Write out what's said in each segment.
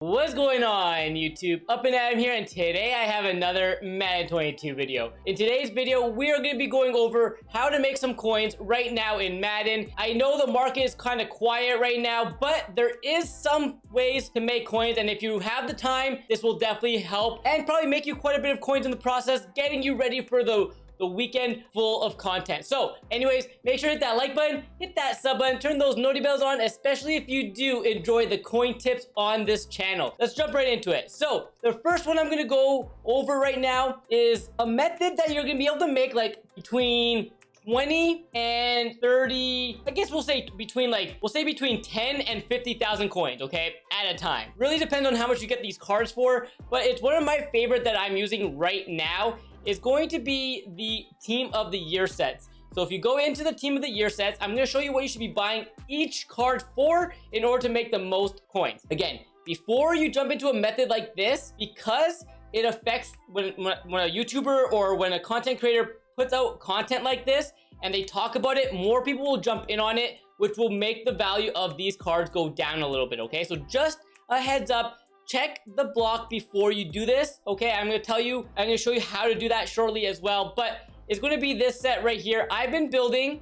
What's going on, YouTube? Up and Adam here, and today I have another Madden 22 video. In today's video, we are going to be going over how to make some coins right now in Madden. I know the market is kind of quiet right now, but there is some ways to make coins, and if you have the time, this will definitely help and probably make you quite a bit of coins in the process, getting you ready for the weekend full of content. So anyways, make sure to hit that like button, hit that sub button, turn those noti bells on, especially if you do enjoy the coin tips on this channel. Let's jump right into it. So the first one I'm gonna go over right now is a method that you're gonna be able to make like between 20 and 30, I guess we'll say between 10 and 50,000 coins, okay, at a time. Really depends on how much you get these cards for, but it's one of my favorite that I'm using right now. Is going to be the team of the year sets. So if you go into the team of the year sets, I'm going to show you what you should be buying each card for in order to make the most coins. Again, before you jump into a method like this, because it affects when a YouTuber or when a content creator puts out content like this and they talk about it, more people will jump in on it, which will make the value of these cards go down a little bit, okay? So just a heads up, check the block before you do this, okay? I'm gonna show you how to do that shortly as well, but it's gonna be this set right here. I've been building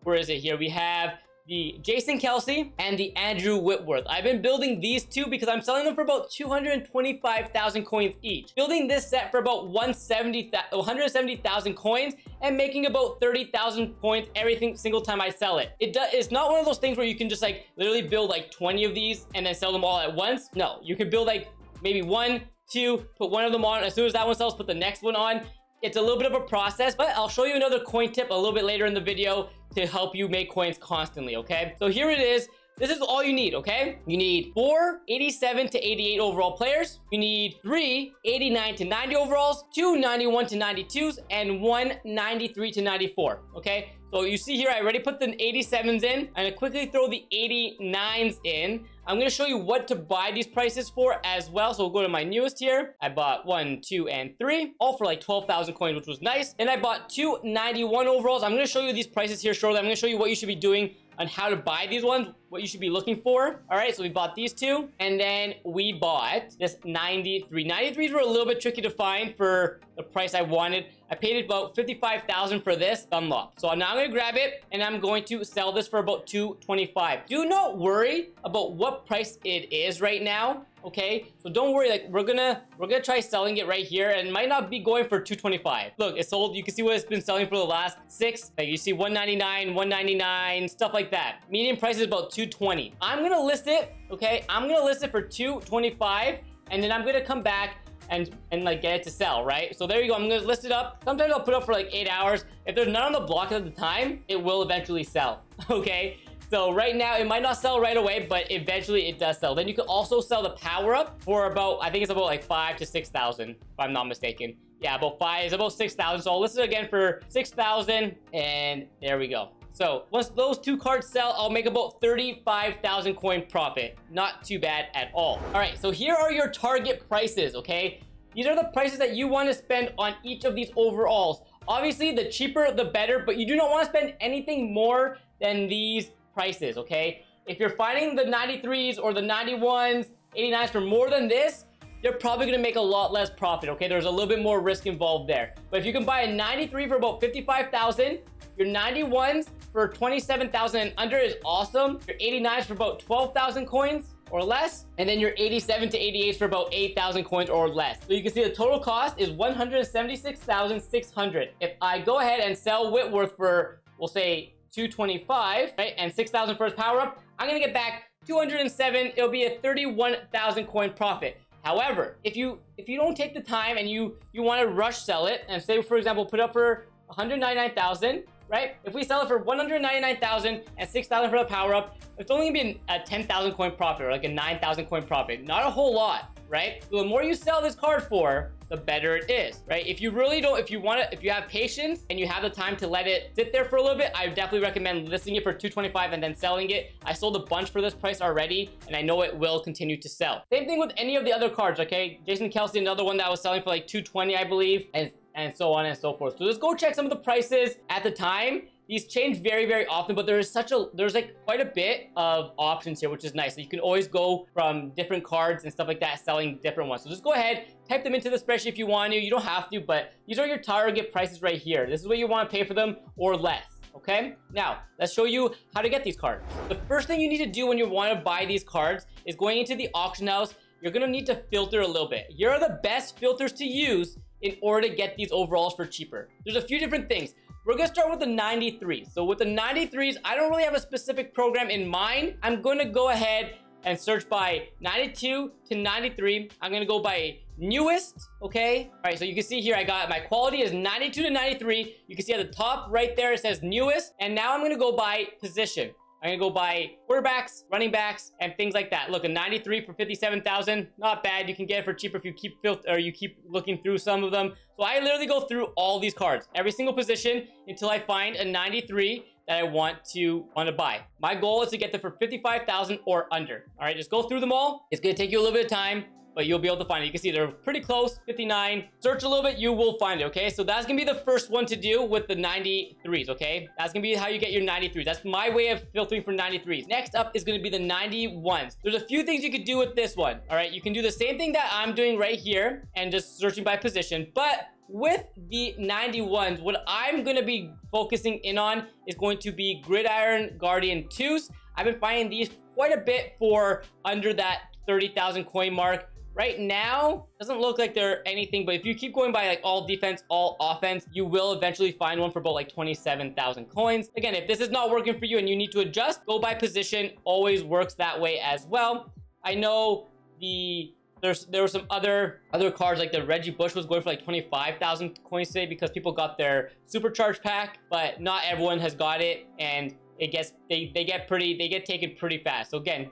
where is it here? We have the Jason Kelsey and the Andrew Whitworth. I've been building these two because I'm selling them for about 225,000 coins each. Building this set for about 170,000 coins and making about 30,000 points every single time I sell it. It's not one of those things where you can just like literally build like 20 of these and then sell them all at once. No, you can build like maybe 1, 2, put one of them on. As soon as that one sells, put the next one on. It's a little bit of a process, but I'll show you another coin tip a little bit later in the video to help you make coins constantly, okay? So here it is. This is all you need, okay? You need 4 87 to 88 overall players. You need 3 89 to 90 overalls, 2 91 to 92s, and 1 93 to 94, okay? So you see here, I already put the 87s in. I'm gonna quickly throw the 89s in. I'm gonna show you what to buy these prices for as well. So we'll go to my newest here. I bought 1, 2, and 3, all for like 12,000 coins, which was nice. And I bought 2 91 overalls. I'm gonna show you these prices here shortly. I'm gonna show you what you should be doing on how to buy these ones, what you should be looking for. All right, so we bought these two, and then we bought this 93. 93s were a little bit tricky to find for the price I wanted. I paid about 55,000 for this unlock. So now I'm gonna grab it, and I'm going to sell this for about 225. Do not worry about what price it is right now, okay? So don't worry, like we're gonna try selling it right here, and it might not be going for 225. Look, it's sold. You can see what it's been selling for the last 6. Like you see 199, 199, stuff like that. Median price is about 220. I'm gonna list it, okay? I'm gonna list it for 225, and then I'm gonna come back and like get it to sell, right? So there you go. I'm gonna list it up. Sometimes I'll put it up for like 8 hours. If there's none on the block at the time, it will eventually sell, okay? So right now, it might not sell right away, but eventually it does sell. Then you can also sell the power-up for about, I think it's about like 5 to 6,000, if I'm not mistaken. Yeah, about 5, it's about 6,000. So I'll list it again for 6,000, and there we go. So once those two cards sell, I'll make about 35,000 coin profit. Not too bad at all. All right, so here are your target prices, okay? These are the prices that you want to spend on each of these overalls. Obviously, the cheaper, the better, but you do not want to spend anything more than these prices, okay? If you're finding the 93s or the 91s, 89s for more than this, you're probably gonna make a lot less profit, okay? There's a little bit more risk involved there. But if you can buy a 93 for about 55,000, your 91s for 27,000 and under is awesome. Your 89s for about 12,000 coins or less, and then your 87 to 88s for about 8,000 coins or less. So you can see the total cost is 176,600. If I go ahead and sell Whitworth for, we'll say 225, right, and 6,000 for his power up, I'm gonna get back 207. It'll be a 31,000 coin profit. However, if you don't take the time and you want to rush sell it, and say for example put up for 199,000, right? If we sell it for 199,000 and 6,000 for the power up, it's only gonna be a 10,000 coin profit, or like a 9,000 coin profit. Not a whole lot, right? So the more you sell this card for, the better it is, right? If you have patience and you have the time to let it sit there for a little bit, I definitely recommend listing it for 225 and then selling it. I sold a bunch for this price already, and I know it will continue to sell. Same thing with any of the other cards, okay? Jason Kelsey, another one that was selling for like 220, I believe, and so on and so forth. So just go check some of the prices at the time These change very often, but there's like quite a bit of options here, which is nice. So you can always go from different cards and stuff like that, selling different ones. So just go ahead, type them into the spreadsheet if you want to. You don't have to, but these are your target prices right here. This is what you want to pay for them or less. Okay, now let's show you how to get these cards. The first thing you need to do when you want to buy these cards is going into the auction house. You're gonna need to filter a little bit. Here are the best filters to use in order to get these overalls for cheaper. There's a few different things. We're gonna start with the 93s. So with the 93s, I don't really have a specific program in mind. I'm gonna go ahead and search by 92 to 93. I'm gonna go by newest, okay? All right, so you can see here, I got my quality is 92 to 93. You can see at the top right there, it says newest. And now I'm gonna go by position. I'm gonna go by quarterbacks, running backs, and things like that. Look, a 93 for 57,000, not bad. You can get it for cheaper if you keep looking through some of them. So I literally go through all these cards, every single position, until I find a 93 that I want to buy. My goal is to get them for 55,000 or under. All right, just go through them all. It's gonna take you a little bit of time, but you'll be able to find it. You can see they're pretty close, 59. Search a little bit, you will find it, okay? So that's gonna be the first one to do with the 93s, okay? That's gonna be how you get your 93s. That's my way of filtering for 93s. Next up is gonna be the 91s. There's a few things you could do with this one, all right? You can do the same thing that I'm doing right here and just searching by position, but with the 91s, what I'm gonna be focusing in on is going to be Gridiron Guardian 2s. I've been finding these quite a bit for under that 30,000 coin mark. Right now, doesn't look like they're anything, but if you keep going by like all defense, all offense, you will eventually find one for about like 27,000 coins. Again, if this is not working for you and you need to adjust, go by position, always works that way as well. I know there were some other cards like the Reggie Bush was going for like 25,000 coins today because people got their supercharged pack, but not everyone has got it, and they get taken pretty fast. So again,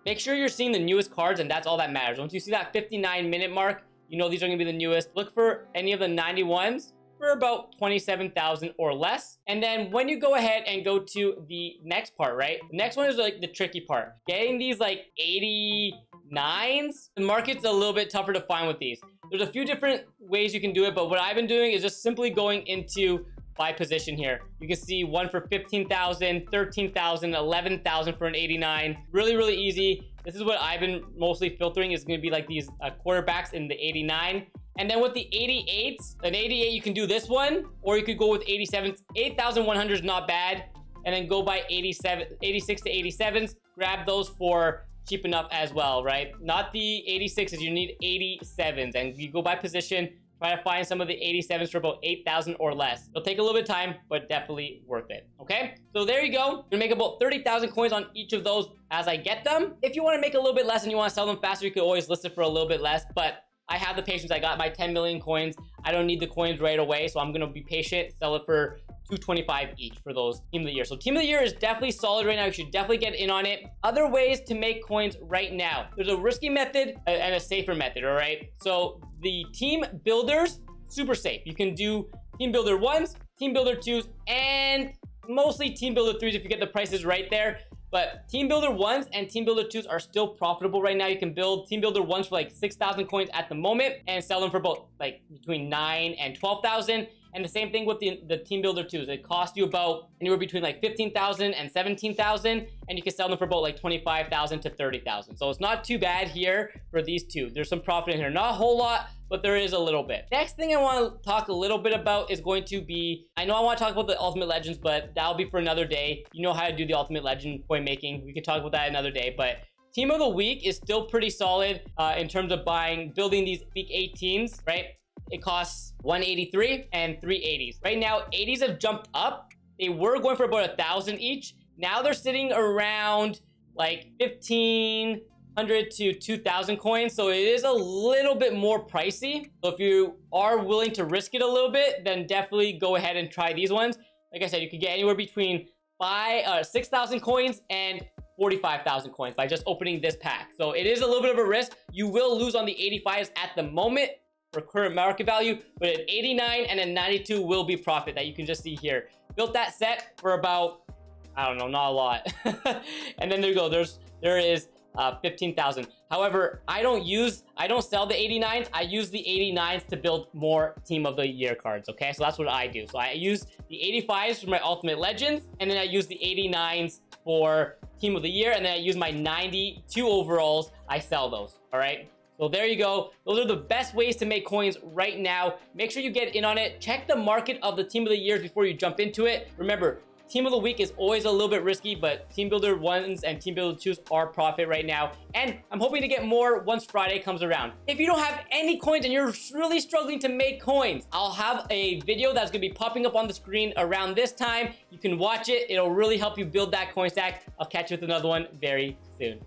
make sure you're seeing the newest cards, and that's all that matters. Once you see that 59-minute mark, you know these are gonna be the newest. Look for any of the 91s for about 27,000 or less. And then when you go ahead and go to the next part, right? The next one is like the tricky part. Getting these like 89s, the market's a little bit tougher to find with these. There's a few different ways you can do it, but what I've been doing is just simply going into by position here. You can see one for 15,000, 13,000, 11,000 for an 89. Really easy. This is what I've been mostly filtering, is going to be like these quarterbacks in the 89. And then with the 88s, an 88, you can do this one, or you could go with 87s. 8,100 is not bad. And then go by 86 to 87s. Grab those for cheap enough as well, right? Not the 86s, you need 87s. And you go by position. Try to find some of the 87s for about 8,000 or less. It'll take a little bit of time, but definitely worth it, okay? So there you go. You're gonna make about 30,000 coins on each of those as I get them. If you wanna make a little bit less and you wanna sell them faster, you could always list it for a little bit less, but I have the patience. I got my 10 million coins. I don't need the coins right away, so I'm gonna be patient, sell it for 225 each for those team of the year. So team of the year is definitely solid right now. You should definitely get in on it. Other ways to make coins right now. There's a risky method and a safer method, all right? So the team builders, super safe. You can do team builder 1s, team builder 2s, and mostly team builder 3s if you get the prices right there. But team builder 1s and team builder 2s are still profitable right now. You can build team builder 1s for like 6,000 coins at the moment and sell them for about like between 9 and 12,000. And the same thing with the team builder 2s. It costs you about anywhere between like 15,000 and 17,000, and you can sell them for about like 25,000 to 30,000. So it's not too bad here for these two. There's some profit in here. Not a whole lot, but there is a little bit. Next thing I want to talk a little bit about is going to be, I know I want to talk about the Ultimate Legends, but that'll be for another day. You know how to do the Ultimate Legend coin making. We can talk about that another day, but Team of the Week is still pretty solid in terms of building these Week 18s, right? It costs 183 and 380s. Right now, 80s have jumped up. They were going for about 1,000 each. Now they're sitting around like 1,500 to 2,000 coins. So it is a little bit more pricey. So if you are willing to risk it a little bit, then definitely go ahead and try these ones. Like I said, you could get anywhere between 6,000 coins and 45,000 coins by just opening this pack. So it is a little bit of a risk. You will lose on the 85s at the moment for current market value, but an 89 and a 92 will be profit that you can just see here. Built that set for about, I don't know, not a lot. And then there you go. There is 15,000. However, I don't sell the 89s. I use the 89s to build more Team of the Year cards, okay? So that's what I do. So I use the 85s for my Ultimate Legends, and then I use the 89s for Team of the Year, and then I use my 92 overalls. I sell those, all right? So there you go. Those are the best ways to make coins right now. Make sure you get in on it. Check the market of the Team of the Years before you jump into it. Remember, Team of the Week is always a little bit risky, but Team Builder 1s and Team Builder 2s are profit right now. And I'm hoping to get more once Friday comes around. If you don't have any coins and you're really struggling to make coins, I'll have a video that's going to be popping up on the screen around this time. You can watch it. It'll really help you build that coin stack. I'll catch you with another one very soon.